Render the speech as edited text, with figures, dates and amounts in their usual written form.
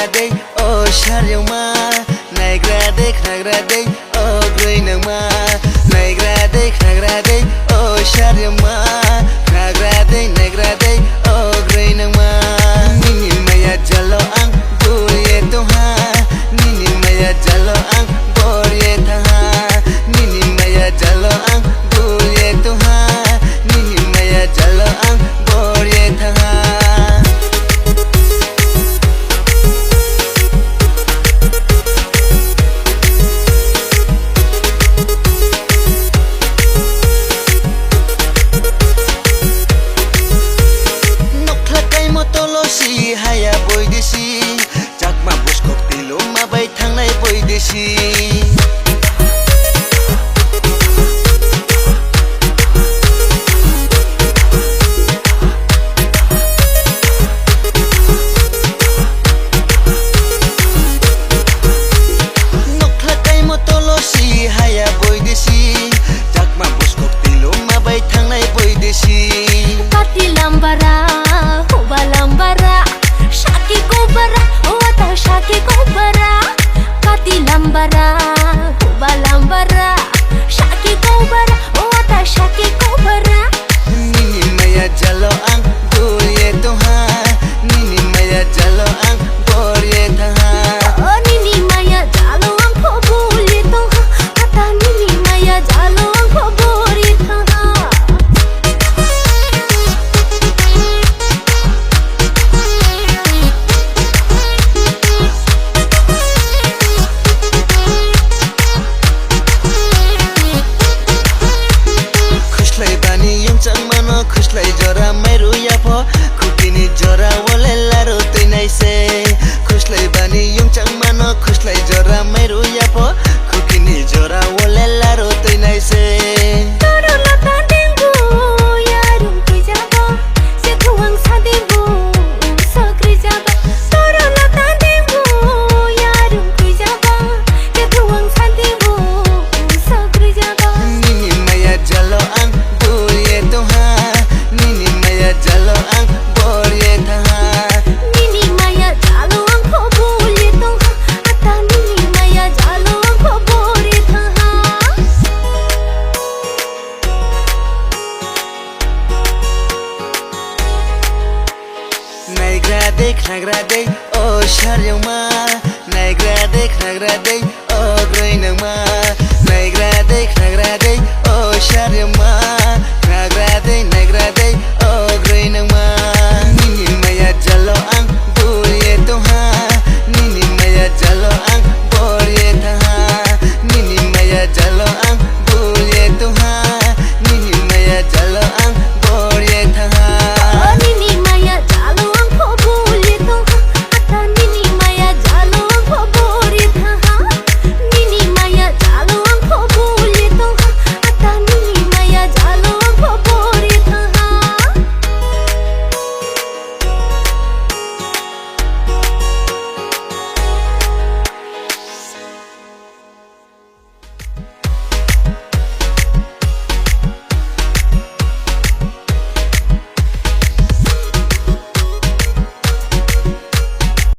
nagrade o sharyama nagrade o greinama nagrade o sharyama nagrade o greinama nini maya jalo ang duye toha nini maya jalo ang borye tha nini maya jalo ang duye toha nini maya jalo ang borye tha si haya boy desi jakma buskok tilo mabai thangnai boy desi nokhlakai motolo si haya boy desi jakma buskok tilo mabai thangnai boy desi pati lambara lambara shaki kobara wata shaki kobara kati lambara huba lambara shaki kobara wata shaki kobara nini maya jalo ang duye toha nini maya jalo ang borye tha nini maya jalo ang phobulye toha ata nini maya jalo ang phobori tha खुशलाई जरा मेरो याफो खुकिनी जरा वले लारो तैनाइ से खुशलाई बानी युङचाङ मानो खुशलाई जरा मेरो याफो खुकिनी जरा वले लारो तैनाइ से toro lata dembu yarum kuijaba se thuang sadebu sakri jaba toro lata dembu yarum kuijaba se thuang sadebu sakri jaba nini maya jalo ang duye toha nini maya jalo ang borye tha nini maya jalo ang phobulye toha ata nini maya jalo ang phobori tha nagrade o sharyama nagrade o greinama nagrade o sharyama